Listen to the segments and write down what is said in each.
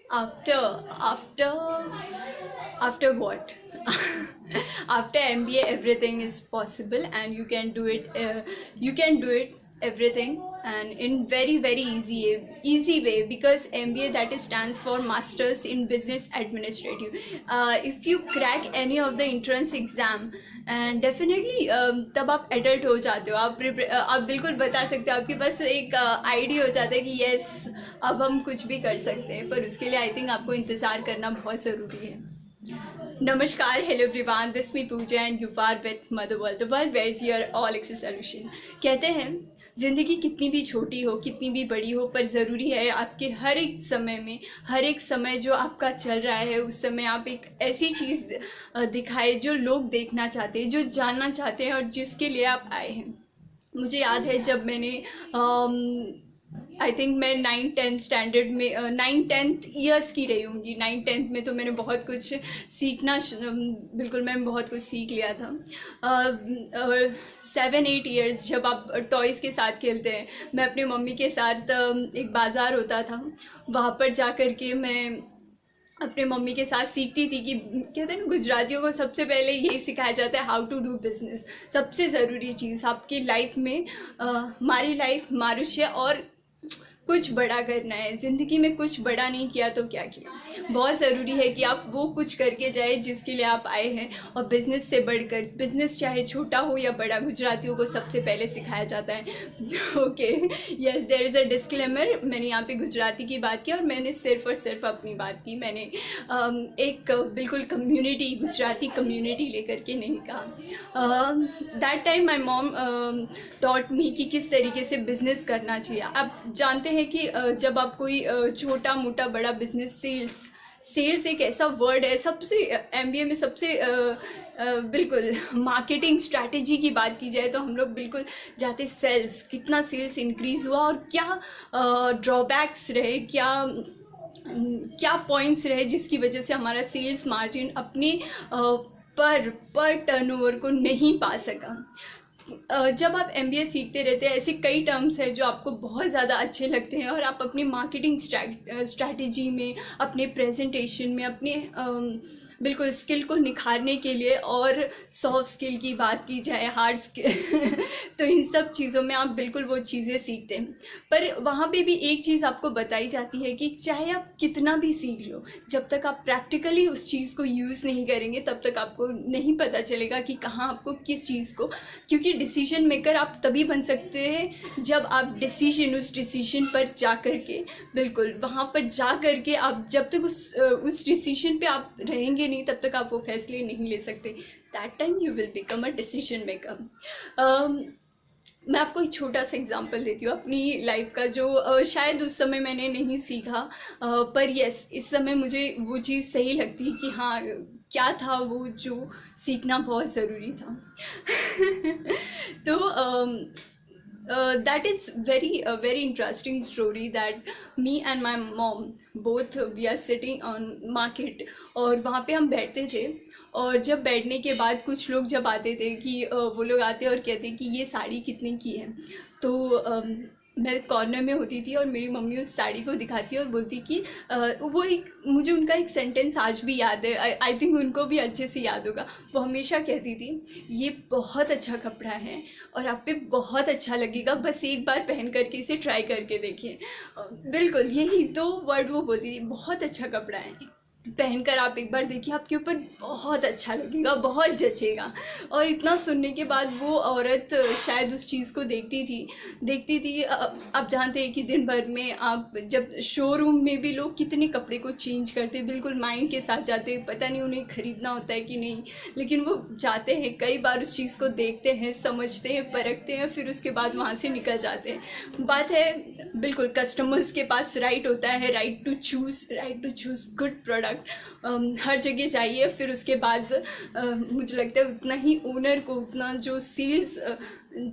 After what? After MBA everything is possible, and you can do it everything, and in very easy way, because MBA, that is stands for Masters in Business Administrative. If you crack any of the entrance exam, and definitely तब आप adult हो जाते हो, आप बिल्कुल बता सकते हो, आपके पास एक आइडिया हो जाता है कि यस अब हम कुछ भी कर सकते हैं, पर उसके लिए आई थिंक आपको इंतज़ार करना बहुत ज़रूरी है. नमस्कार, hello everyone, this me Pooja and you are with Motherworld, the world where is your all access solution. कहते हैं ज़िंदगी कितनी भी छोटी हो, कितनी भी बड़ी हो, पर ज़रूरी है आपके हर एक समय में, हर एक समय जो आपका चल रहा है उस समय आप एक ऐसी चीज़ दिखाए जो लोग देखना चाहते हैं, जो जानना चाहते हैं और जिसके लिए आप आए हैं. मुझे याद है जब मैंने आई थिंक मैं 9-10 स्टैंडर्ड में 9-10 ईयर्स की रही होंगी. 9-10 में तो मैंने बहुत कुछ सीखना, बिल्कुल मैंने बहुत कुछ सीख लिया था. 7-8 ईयर्स जब आप टॉयज़ के साथ खेलते हैं, मैं अपने मम्मी के साथ एक बाज़ार होता था, वहाँ पर जा कर के मैं अपने मम्मी के साथ सीखती थी कि कहते हैं ना, गुजरातियों को सबसे पहले यही सिखाया जाता है, हाउ टू डू बिजनेस. सबसे ज़रूरी चीज़ आपकी लाइफ में, हमारी लाइफ मानुष्य और कुछ बड़ा करना है. ज़िंदगी में कुछ बड़ा नहीं किया तो क्या किया. बहुत ज़रूरी है कि आप वो कुछ करके जाए जिसके लिए आप आए हैं. और बिज़नेस से बढ़कर, बिज़नेस चाहे छोटा हो या बड़ा, गुजरातियों को सबसे पहले सिखाया जाता है. Okay, yes, there is a disclaimer. मैंने यहाँ पे गुजराती की बात की और मैंने सिर्फ और सिर्फ अपनी बात की. मैंने एक बिल्कुल कम्युनिटी, गुजराती कम्युनिटी लेकर के नहीं कहा. That time my mom taught me कि किस तरीके से बिज़नेस करना चाहिए. आप जानते हैं कि जब आप कोई छोटा मोटा बड़ा बिजनेस, सेल्स एक ऐसा वर्ड है, सबसे MBA में सबसे बिल्कुल मार्केटिंग स्ट्रैटेजी की बात की जाए तो हम लोग बिल्कुल जाते सेल्स, कितना सेल्स इंक्रीज़ हुआ और क्या ड्रॉबैक्स रहे, क्या पॉइंट्स रहे जिसकी वजह से हमारा सेल्स मार्जिन अपने पर टर्नओवर को नहीं पा सका. जब आप MBA सीखते रहते हैं, ऐसे कई टर्म्स हैं जो आपको बहुत ज़्यादा अच्छे लगते हैं और आप अपनी मार्केटिंग स्ट्रैटेजी में, अपने प्रेजेंटेशन में, अपने बिल्कुल स्किल को निखारने के लिए, और सॉफ्ट स्किल की बात की जाए, हार्ड स्किल तो इन सब चीज़ों में आप बिल्कुल वो चीज़ें सीखते हैं. पर वहाँ पे भी एक चीज़ आपको बताई जाती है कि चाहे आप कितना भी सीख लो, जब तक आप प्रैक्टिकली उस चीज़ को यूज़ नहीं करेंगे तब तक आपको नहीं पता चलेगा कि कहाँ आपको किस चीज़ को, क्योंकि डिसीजन मेकर आप तभी बन सकते हैं जब आप उस डिसीजन पर जा कर के, बिल्कुल वहाँ पर जा कर के, आप जब तक उस डिसीजन पे आप रहेंगे नहीं तब तक आप वो फैसले नहीं ले सकते. That time you will become a decision maker. मैं आपको एक छोटा सा एग्जांपल देती हूँ अपनी लाइफ का, जो शायद उस समय मैंने नहीं सीखा, पर यस इस समय मुझे वो चीज़ सही लगती है कि हाँ, क्या था वो जो सीखना बहुत ज़रूरी था. तो that is very interesting story that me and my mom both we are sitting on market, और वहाँ पे हम बैठते थे. और जब बैठने के बाद कुछ लोग जब आते थे कि वो लोग आते और कहते कि ये साड़ी कितने की है, तो मैं कॉर्नर में होती थी और मेरी मम्मी उस साड़ी को दिखाती और बोलती कि वो एक, मुझे उनका एक सेंटेंस आज भी याद है, आई थिंक उनको भी अच्छे से याद होगा. वो हमेशा कहती थी, ये बहुत अच्छा कपड़ा है और आप पे बहुत अच्छा लगेगा, बस एक बार पहन करके इसे ट्राई करके देखिए. बिल्कुल यही 2 वर्ड वो बोलती थी, बहुत अच्छा कपड़ा है, पहनकर आप एक बार देखिए, आपके ऊपर बहुत अच्छा लगेगा, बहुत जचेगा. और इतना सुनने के बाद वो औरत शायद उस चीज़ को देखती थी. आप जानते हैं कि दिन भर में आप जब शोरूम में भी लोग कितने कपड़े को चेंज करते हैं, बिल्कुल माइंड के साथ जाते हैं, पता नहीं उन्हें ख़रीदना होता है कि नहीं, लेकिन वो जाते हैं, कई बार उस चीज़ को देखते हैं, समझते हैं, परखते हैं, फिर उसके बाद वहाँ से निकल जाते हैं. बात है बिल्कुल कस्टमर्स के पास राइट होता है, right to choose good product. हर जगह चाहिए. फिर उसके बाद मुझे लगता है उतना ही ओनर को, उतना जो सेल्स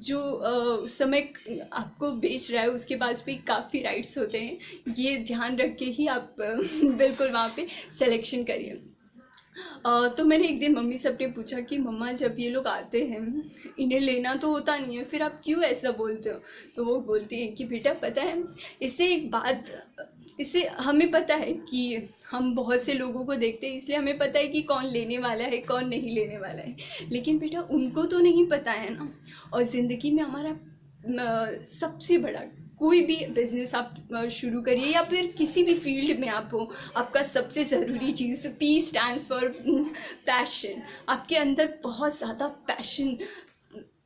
जो उस समय आपको बेच रहा है उसके पास भी काफ़ी राइट्स होते हैं. ये ध्यान रख के ही आप बिल्कुल वहाँ पे सिलेक्शन करिए. तो मैंने एक दिन मम्मी से अपने पूछा कि मम्मा, जब ये लोग आते हैं इन्हें लेना तो होता नहीं है, फिर आप क्यों ऐसा बोलते हो. तो वो बोलती हैं कि बेटा पता है, इससे एक बात इससे हमें पता है कि हम बहुत से लोगों को देखते हैं, इसलिए हमें पता है कि कौन लेने वाला है कौन नहीं लेने वाला है, लेकिन बेटा उनको तो नहीं पता है ना। और ज़िंदगी में हमारा सबसे बड़ा कोई भी बिजनेस आप शुरू करिए या फिर किसी भी फील्ड में आप हो, आपका सबसे ज़रूरी चीज़ पी स्टैंड्स फॉर पैशन। आपके अंदर बहुत ज़्यादा पैशन,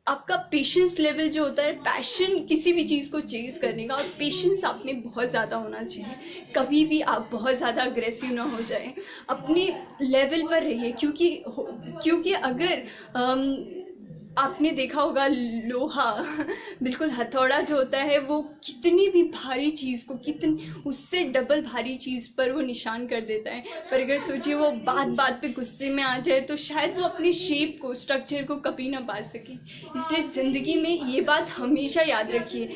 आपका पेशेंस लेवल जो होता है, पैशन किसी भी चीज़ को चेज़ करने का, और पेशेंस आप में बहुत ज़्यादा होना चाहिए। कभी भी आप बहुत ज़्यादा अग्रेसिव ना हो जाए, अपने लेवल पर रहिए, क्योंकि अगर आपने देखा होगा लोहा बिल्कुल हथौड़ा जो होता है वो कितनी भी भारी चीज़ को उससे डबल भारी चीज़ पर वो निशान कर देता है, पर अगर सोचिए वो बात बात पे गुस्से में आ जाए तो शायद वो अपने शेप को, स्ट्रक्चर को कभी ना पा सके। इसलिए ज़िंदगी में ये बात हमेशा याद रखिए,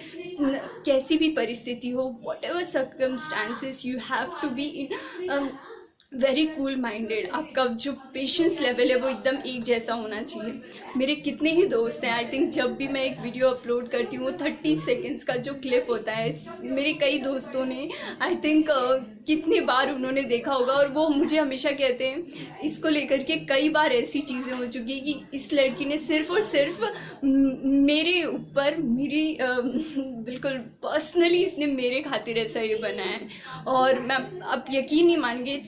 कैसी भी परिस्थिति हो, whatever circumstances, you have to be in very cool minded. आपका जो पेशेंस लेवल है वो एकदम एक जैसा होना चाहिए। मेरे कितने ही दोस्त हैं, आई थिंक जब भी मैं एक वीडियो अपलोड करती हूँ वो 30 सेकेंड्स का जो क्लिप होता है, मेरे कई दोस्तों ने आई थिंक कितनी बार उन्होंने देखा होगा, और वो मुझे हमेशा कहते हैं, इसको लेकर के कई बार ऐसी चीज़ें हो चुकी कि इस लड़की ने सिर्फ और सिर्फ मेरे ऊपर, मेरी बिल्कुल पर्सनली इसने मेरे खातिर ऐसा ये बनाया है। और मैं अब यकीन नहीं मानेंगे,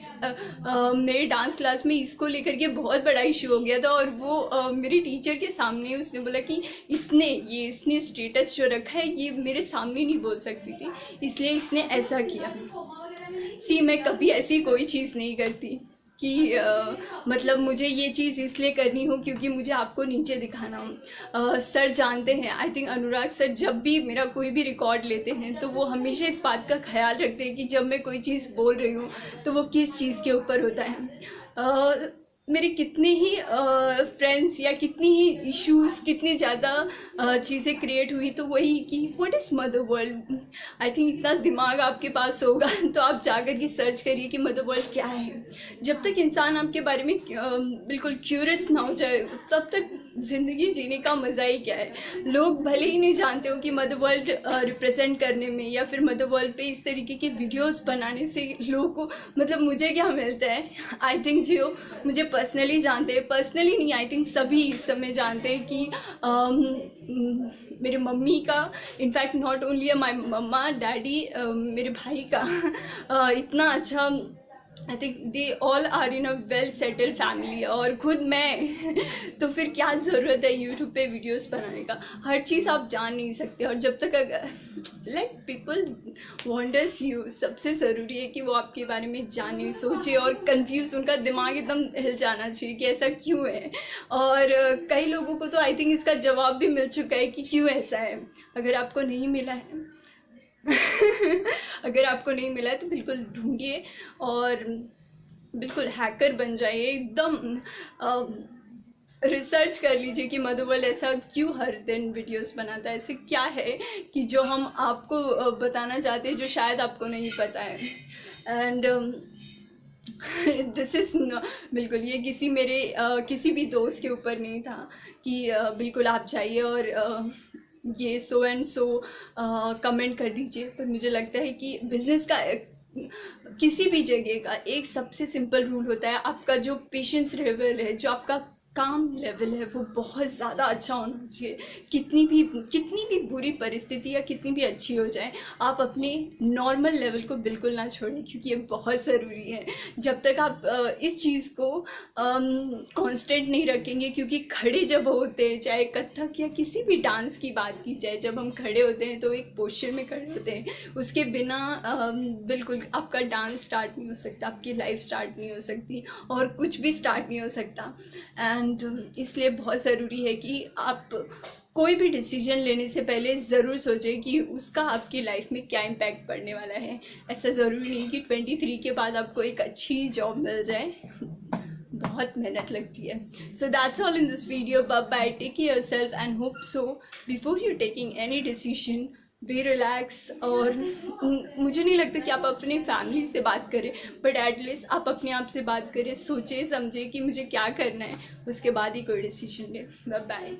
मेरे डांस क्लास में इसको लेकर के बहुत बड़ा इशू हो गया था, और वो मेरी टीचर के सामने उसने बोला कि इसने स्टेटस जो रखा है ये मेरे सामने नहीं बोल सकती थी, इसलिए इसने ऐसा किया। मैं कभी ऐसी कोई चीज़ नहीं करती कि मतलब मुझे ये चीज़ इसलिए करनी हो क्योंकि मुझे आपको नीचे दिखाना हो। सर जानते हैं, आई थिंक अनुराग सर जब भी मेरा कोई भी रिकॉर्ड लेते हैं तो वो हमेशा इस बात का ख्याल रखते हैं कि जब मैं कोई चीज़ बोल रही हूँ तो वो किस चीज़ के ऊपर होता है। मेरे कितने ही फ्रेंड्स या कितनी ही इश्यूज़, कितनी ज़्यादा चीज़ें क्रिएट हुई, तो वही कि what is mother world. I think इतना दिमाग आपके पास होगा तो आप जाकर के सर्च करिए कि मदर वर्ल्ड क्या है। जब तक इंसान आपके बारे में बिल्कुल क्यूरियस ना हो जाए तब तक ज़िंदगी जीने का मज़ा ही क्या है। लोग भले ही नहीं जानते हो कि मदर वर्ल्ड रिप्रेजेंट करने में या फिर मदर वर्ल्ड पे इस तरीके के वीडियोस बनाने से लोगों को मतलब मुझे क्या मिलता है। आई थिंक जो मुझे पर्सनली जानते हैं, पर्सनली नहीं, आई थिंक सभी इस समय जानते हैं कि मेरे मम्मी का, in fact not only my mamma daddy, मेरे भाई का इतना अच्छा, I think they all are in a well settled family. और खुद मैं तो फिर क्या ज़रूरत है यूट्यूब पे वीडियोस बनाने का। हर चीज़ आप जान नहीं सकते, और जब तक अगर लेट पीपल वॉन्डर्स यू, सबसे ज़रूरी है कि वो आपके बारे में जाने, सोचे और कंफ्यूज, उनका दिमाग एकदम हिल जाना चाहिए कि ऐसा क्यों है। और कई लोगों को तो आई थिंक इसका जवाब भी मिल चुका है कि क्यों ऐसा है। अगर आपको नहीं मिला है अगर आपको नहीं मिला है तो बिल्कुल ढूंढिए और बिल्कुल हैकर बन जाइए। एकदम रिसर्च कर लीजिए कि मदर वर्ल्ड ऐसा क्यों हर दिन वीडियोस बनाता है, ऐसे क्या है कि जो हम आपको बताना चाहते हैं जो शायद आपको नहीं पता है। एंड दिस इज़ बिल्कुल ये किसी भी दोस्त के ऊपर नहीं था कि बिल्कुल आप जाइए और ये सो एंड सो कमेंट कर दीजिए। पर मुझे लगता है कि बिज़नेस का किसी भी जगह का एक सबसे सिंपल रूल होता है, आपका जो पेशेंस लेवल है, जो आपका काम लेवल है, वो बहुत ज़्यादा अच्छा होना चाहिए। कितनी भी बुरी परिस्थिति या कितनी भी अच्छी हो जाए, आप अपने नॉर्मल लेवल को बिल्कुल ना छोड़ें, क्योंकि ये बहुत ज़रूरी है। जब तक आप इस चीज़ को कांस्टेंट नहीं रखेंगे, क्योंकि खड़े जब होते हैं, चाहे कथक या किसी भी डांस की बात की जाए, जब हम खड़े होते हैं तो एक पोस्चर में खड़े होते हैं, उसके बिना बिल्कुल आपका डांस स्टार्ट नहीं हो सकता, आपकी लाइफ स्टार्ट नहीं हो सकती, और कुछ भी स्टार्ट नहीं हो सकता। एंड इसलिए बहुत ज़रूरी है कि आप कोई भी डिसीजन लेने से पहले ज़रूर सोचें कि उसका आपकी लाइफ में क्या इम्पैक्ट पड़ने वाला है। ऐसा ज़रूरी नहीं कि 23 के बाद आपको एक अच्छी जॉब मिल जाए, बहुत मेहनत लगती है। So that's all in this video. Bye, take care yourself and hope so before you taking any decision be relax. और मुझे नहीं लगता कि आप अपनी फैमिली से बात करें, बट एटलीस्ट आप अपने आप से बात करें, सोचें समझें कि मुझे क्या करना है, उसके बाद ही कोई डिसीजन लें। बाय।